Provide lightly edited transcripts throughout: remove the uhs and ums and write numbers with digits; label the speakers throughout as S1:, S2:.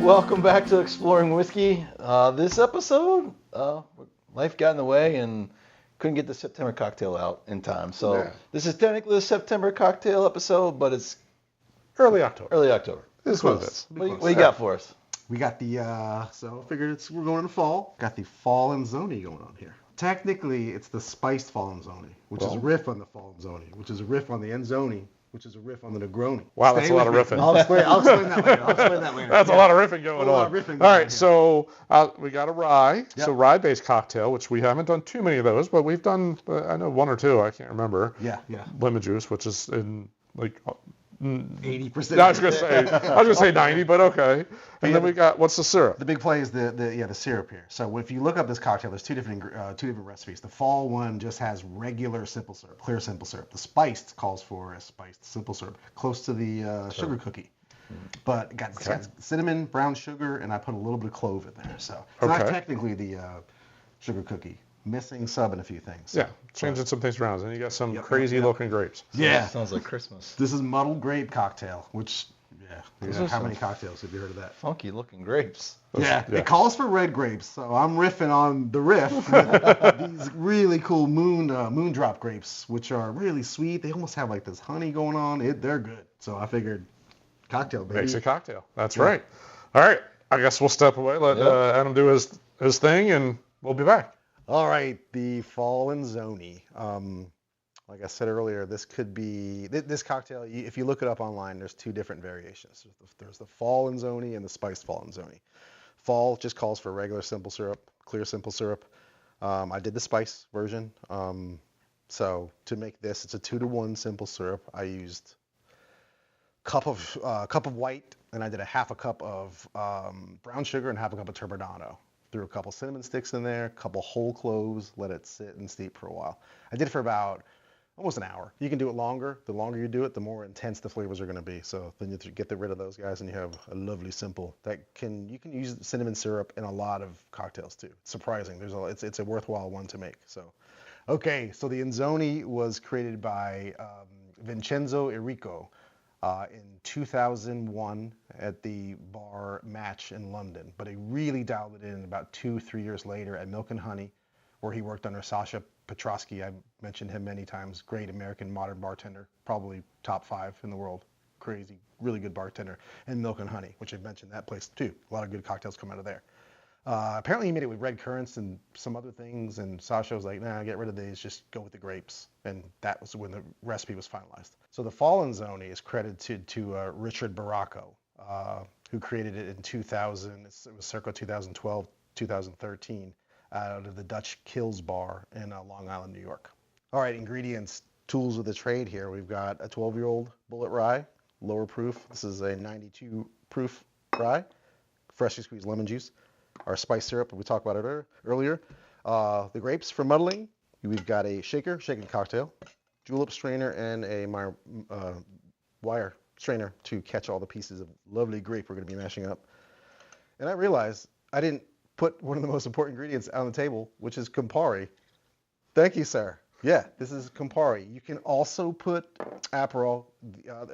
S1: Welcome back to Exploring Whiskey. This episode, life got in the way and couldn't get the September cocktail out in time. So
S2: Yeah.
S1: this is technically a September cocktail episode, but it's
S2: Early October.
S1: early October.
S2: This is what it is.
S1: What do you got for us?
S3: We got the, so I figured we're going to fall. Got the Fall Enzoni going on here. Technically, it's the Spiced Fall Enzoni, which is a riff on the Fall Enzoni, which is a riff on the Enzoni, which is a riff on the Negroni.
S2: Wow, that's a lot of riffing.
S3: I'll explain that later.
S2: That's a lot of riffing going
S3: lot
S2: on.
S3: of riffing
S2: All
S3: going
S2: right,
S3: on
S2: so we got a rye.
S3: Yep.
S2: So rye-based cocktail, which we haven't done too many of those, but we've done, I know one or two, I can't remember.
S3: Yeah.
S2: Lemon juice, which is in like
S3: 80%.
S2: I was gonna say 90, but okay. And then we got, what's the syrup?
S3: The big play is the syrup here. So if you look up this cocktail, there's two different recipes. The fall one just has regular simple syrup, clear simple syrup. The spiced calls for a spiced simple syrup, close to the sugar cookie. But it's got cinnamon, brown sugar, and I put a little bit of clove in there. So it's not technically the sugar cookie. Missing sub and a few things.
S2: Yeah, changing some things around. And you got some crazy looking grapes.
S3: Yeah.
S1: Sounds like Christmas.
S3: This is muddled grape cocktail, which, how
S1: some
S3: many cocktails have you heard of that?
S1: Funky looking grapes.
S3: Yeah, it calls for red grapes, so I'm riffing on the riff with these really cool moondrop grapes, which are really sweet. They almost have like this honey going on. They're good. So I figured cocktail, baby.
S2: Makes a cocktail. That's right. All right, I guess we'll step away, let Adam do his thing, and we'll be back.
S3: All right, the Fall Enzoni. Like I said earlier, this could be this cocktail. If you look it up online, there's two different variations. There's the Fall Enzoni and the Spiced Fall Enzoni. Fall just calls for regular simple syrup, clear simple syrup. I did the spice version. So to make this, it's a 2-to-1 simple syrup. I used cup of white, and I did a half a cup of brown sugar and half a cup of turbinado. Threw a couple cinnamon sticks in there, a couple whole cloves, let it sit and steep for a while. I did it for about almost an hour. You can do it longer. The longer you do it, the more intense the flavors are going to be. So then you get rid of those guys, and you have a lovely simple you can use cinnamon syrup in a lot of cocktails too. It's surprising. It's a worthwhile one to make. So, okay, so the Enzoni was created by Vincenzo Errico in 2001 at the bar Match in London, but he really dialed it in about 2-3 years later at Milk and Honey, where he worked under Sasha Petrosky. I've mentioned him many times. Great American modern bartender, probably top 5 in the world. Crazy, really good bartender. And Milk and Honey, which I've mentioned that place too. A lot of good cocktails come out of there. Apparently he made it with red currants and some other things, and Sasha was like, nah, get rid of these, just go with the grapes. And that was when the recipe was finalized. So the Fall Enzoni is credited to Richard Baracco, who created it in 2000. It was circa 2012, 2013, out of the Dutch Kills Bar in Long Island, New York. All right, ingredients, tools of the trade here. We've got a 12-year-old bullet rye, lower proof. This is a 92 proof rye, freshly squeezed lemon juice. Our spice syrup, we talked about it earlier. The grapes for muddling, we've got a shaken cocktail, julep strainer, and a wire strainer to catch all the pieces of lovely grape we're going to be mashing up. And I realized I didn't put one of the most important ingredients on the table, which is Campari. Thank you, sir. Yeah, this is Campari. You can also put Aperol,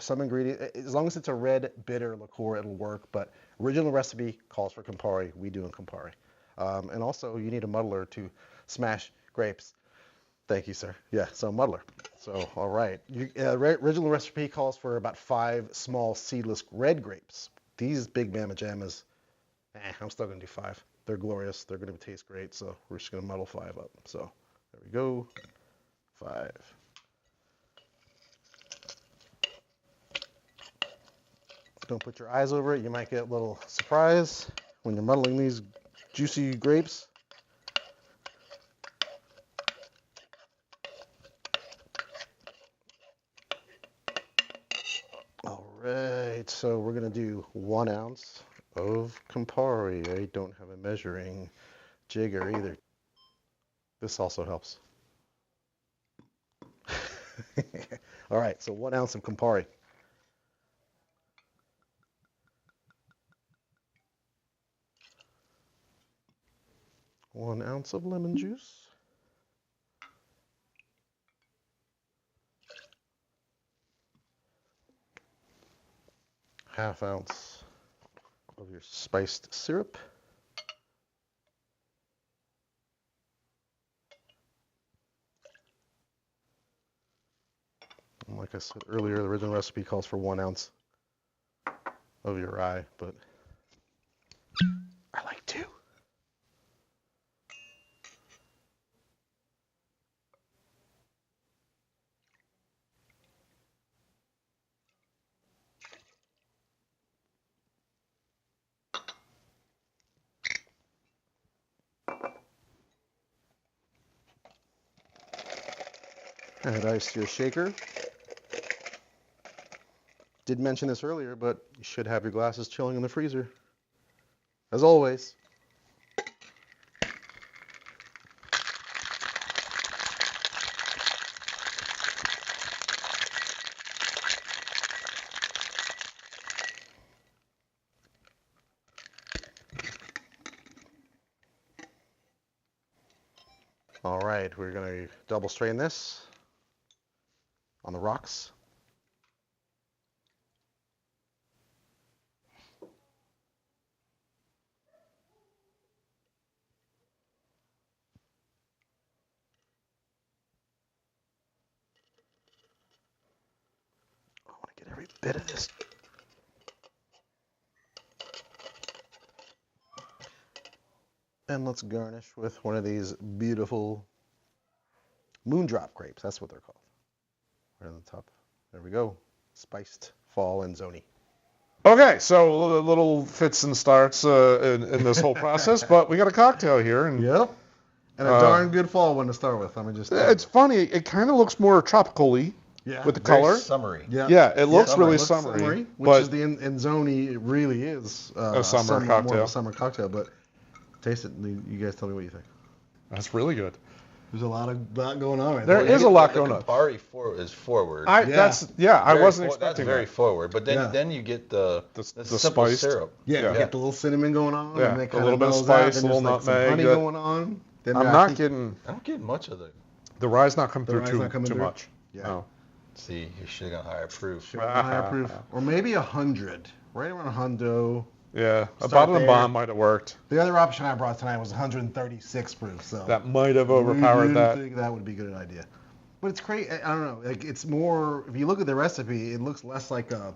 S3: some ingredient, as long as it's a red bitter liqueur, it'll work. But original recipe calls for Campari. We do in Campari. And also, you need a muddler to smash grapes. Thank you, sir. Yeah, so muddler. So, all right. Original recipe calls for about 5 small seedless red grapes. These big mamma jammas, I'm still going to do 5. They're glorious. They're going to taste great. So we're just going to muddle 5 up. So there we go. 5. Don't put your eyes over it. You might get a little surprise when you're muddling these juicy grapes. All right, so we're going to do 1 ounce of Campari. I don't have a measuring jigger either. This also helps. All right, so 1 ounce of Campari. One ounce of lemon juice. Half ounce of your spiced syrup. And like I said earlier, the original recipe calls for 1 ounce of your rye, but I like 2. Add ice to your shaker. Did mention this earlier, but you should have your glasses chilling in the freezer. As always. All right, we're going to double strain this on the rocks. I want to get every bit of this. And let's garnish with one of these beautiful moondrop grapes. That's what they're called. Right on the top. There we go. Spiced Fall Enzoni.
S2: Okay, so little fits and starts in this whole process, but we got a cocktail here. And,
S3: Yep. And a darn good fall one to start with. Let me just.
S2: It's funny. It kind of looks more tropical-y with the
S1: Very
S2: color.
S1: summery.
S2: Yeah, it looks really summery.
S3: Which
S2: but
S3: is the Enzoni. It really is
S2: a summer
S3: more
S2: cocktail.
S3: of a summer cocktail, but taste it. You guys tell me what you think.
S2: That's really good.
S3: There's a lot going on right
S2: there. There is a lot going on.
S1: Campari is forward.
S2: I wasn't expecting
S1: that's very forward. But then you get the simple
S2: spiced
S1: syrup.
S3: Yeah, you get the little cinnamon going on.
S2: Yeah,
S3: and it
S2: a little bit of spice, a little
S3: like some
S2: nutmeg.
S3: honey going on. Then
S2: I don't get
S1: much of
S2: the rye's not coming through too
S3: through.
S2: much.
S3: Yeah.
S2: No.
S1: See, you should have gone higher proof.
S3: Higher proof, or maybe 100, right around hundo.
S2: Yeah, a bottle of bomb might have worked.
S3: The other option I brought tonight was 136 proof, so
S2: that might have overpowered that.
S3: I think that would be a good idea. But it's crazy. I don't know. Like it's more. If you look at the recipe, it looks less like a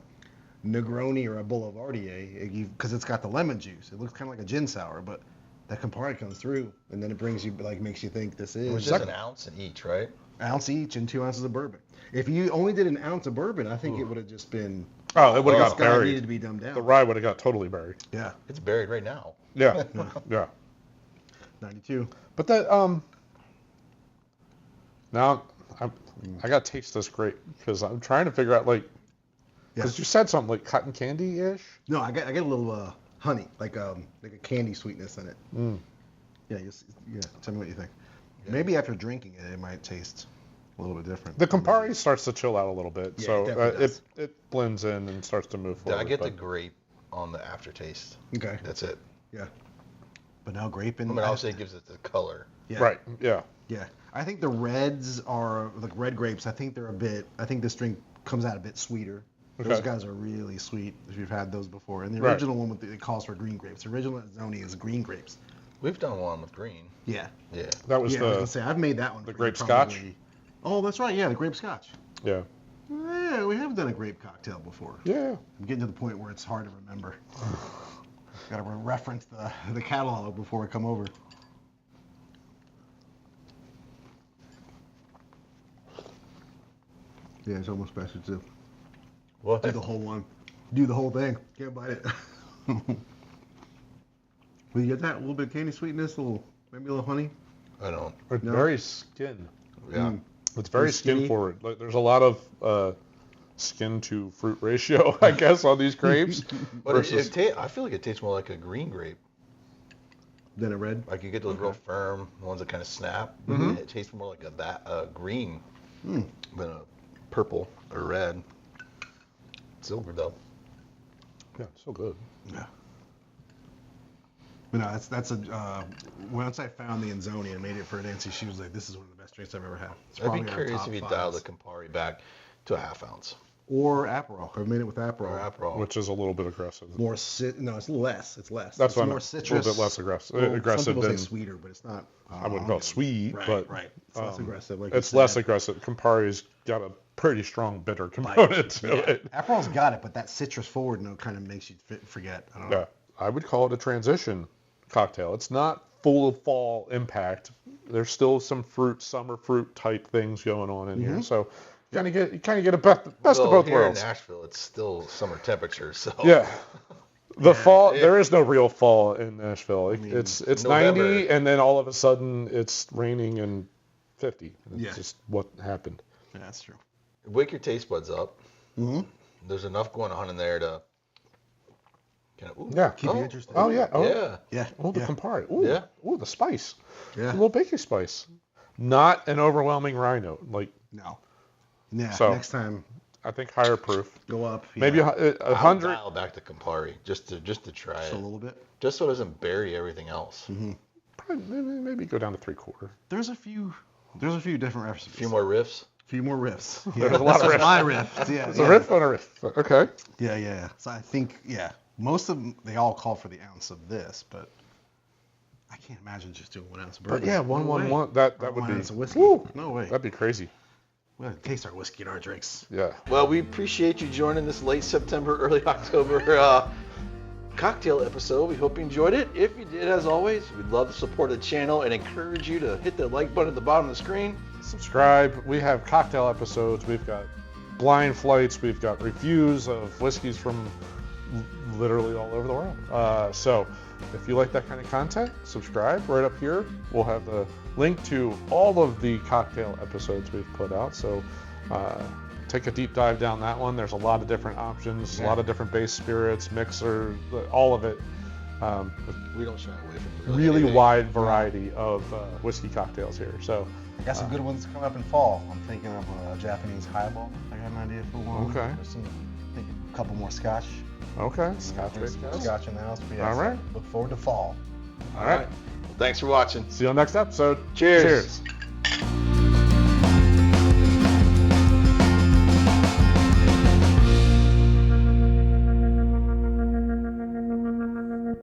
S3: Negroni or a Boulevardier because it's got the lemon juice. It looks kind of like a gin sour, but that Campari comes through, and then it brings you makes you think this is.
S1: It was just an ounce in each, right?
S3: Ounce each and 2 ounces of bourbon. If you only did an ounce of bourbon, I think it would have just been.
S2: Oh, it would have got buried.
S3: Needed to be dumbed down.
S2: The rye would have got totally buried.
S3: Yeah.
S1: It's buried right now.
S2: Yeah. Yeah.
S3: 92.
S2: But that now I got to taste this grape because I'm trying to figure out because you said something like cotton candy ish.
S3: No, I get a little honey, like a candy sweetness in it.
S2: Mm.
S3: Yeah, tell me what you think. Yeah. Maybe after drinking it, it might taste a little bit different.
S2: The Campari starts to chill out a little bit,
S3: Yeah,
S2: so it blends in and starts to move forward.
S1: I get the grape on the aftertaste.
S3: Okay.
S1: That's it.
S3: Yeah. But now grape and.
S1: I mean, obviously it gives it the color.
S3: Yeah.
S2: Right. Yeah.
S3: Yeah. I think the reds are like red grapes. I think this drink comes out a bit sweeter.
S2: Okay.
S3: Those guys are really sweet if you've had those before. And the original one it calls for green grapes. The original Enzoni is green grapes.
S1: We've done one with green.
S3: Yeah.
S1: Yeah.
S2: That was
S3: I was gonna say I've made that one.
S2: The grape scotch.
S3: Oh, that's right. Yeah, the grape scotch.
S2: Yeah.
S3: Yeah, we have done a grape cocktail before.
S2: Yeah.
S3: I'm getting to the point where it's hard to remember. Got to reference the catalog before we come over. Yeah, it's almost better too.
S1: What?
S3: Do the whole one. Do the whole thing. Can't bite it. Will you get that? A little bit of candy sweetness, maybe a little honey?
S1: I don't.
S2: It's very skin.
S1: Yeah.
S2: It's very skin forward. Like there's a lot of skin to fruit ratio, I guess, on these grapes.
S1: But I feel like it tastes more like a green grape.
S3: Than a red?
S1: Like you get those real firm, the ones that kind of snap.
S2: Mm-hmm.
S1: It tastes more like a green than a purple or red. Silver though.
S2: Yeah, so good.
S3: Yeah. But no, that's a. Once I found the Enzoni and made it for Nancy, she was like, "This is one of the best drinks I've ever had."
S1: I'd be curious if you dial the Campari back to a half ounce.
S3: Or Aperol. I've made it with Aperol.
S1: Or Aperol.
S2: Which is a little bit aggressive.
S3: No, it's less. It's less.
S2: That's
S3: it's
S2: what
S3: more
S2: I'm
S3: citrus.
S2: a little bit less aggressive.
S3: Well,
S2: aggressive
S3: some people
S2: than
S3: say sweeter, but it's not.
S2: I wouldn't call it sweet,
S3: right,
S2: but
S3: right. It's less aggressive. Like
S2: it's
S3: you
S2: less
S3: said.
S2: aggressive. Campari's got a pretty strong bitter component to it.
S3: Aperol's got it, but that citrus forward note kind of makes you forget. I don't know.
S2: Yeah, I would call it a transition cocktail. It's not full of fall impact. There's still some summer fruit type things going on in here. So you kind of get a best of both
S1: here
S2: worlds.
S1: In Nashville, it's still summer temperatures, so.
S2: Yeah. The fall, there is no real fall in Nashville. It's
S1: November.
S2: 90, and then all of a sudden it's raining and 50. It's just what happened.
S3: Yeah, that's true.
S1: Wake your taste buds up.
S3: Mm-hmm.
S1: There's enough going on in there to.
S3: Keep you interested.
S2: Oh yeah. Oh
S1: Yeah.
S3: Yeah.
S2: Oh, the Campari. Ooh.
S1: Yeah.
S2: Ooh, the spice.
S3: Yeah.
S2: A little baking spice. Not an overwhelming rye note. Like,
S3: No. Yeah.
S2: So-
S3: Next time,
S2: I think higher proof.
S3: go up.
S2: Maybe
S3: yeah,
S2: a
S1: I'll
S2: 100.
S1: dial back to Campari just to try
S3: just a
S1: it,
S3: little bit.
S1: just so it doesn't bury everything else.
S2: Maybe go down to 3/4.
S3: There's a few different recipes.
S1: A few more riffs.
S3: Few more riffs.
S2: There's a lot of
S3: That's
S2: riffs.
S3: my riff. Yeah.
S2: It's a riff on a riff. Okay.
S3: Yeah. So I think most of them they all call for the ounce of this, but I can't imagine just doing 1 ounce of bourbon.
S2: But yeah,
S3: No way.
S2: 1 that
S3: Or
S2: would
S3: 1
S2: be.
S3: ounce of whiskey.
S2: Woo,
S3: No way.
S2: that'd be crazy.
S3: We gotta taste our whiskey in our drinks.
S2: Yeah.
S1: Well, we appreciate you joining this late September, early October cocktail episode. We hope you enjoyed it. If you did, as always, we'd love to support the channel and encourage you to hit the like button at the bottom of the screen.
S2: Subscribe. We have cocktail episodes. We've got blind flights. We've got reviews of whiskeys from literally all over the world. So if you like that kind of content, subscribe right up here. We'll have the link to all of the cocktail episodes we've put out. So take a deep dive down that one. There's a lot of different options, a lot of different base spirits, mixer, all of it.
S1: We don't shy away from
S2: Really
S1: anything.
S2: wide variety of whiskey cocktails here. So
S3: I got some good ones coming up in fall. I'm thinking of a Japanese highball. I got an idea for one.
S2: Okay.
S3: There's I think a couple more scotch.
S2: okay,
S3: There's some scotch in the house. But
S2: All right.
S3: Look forward to fall.
S2: All right.
S1: Well, thanks for watching.
S2: See you on next episode.
S1: Cheers.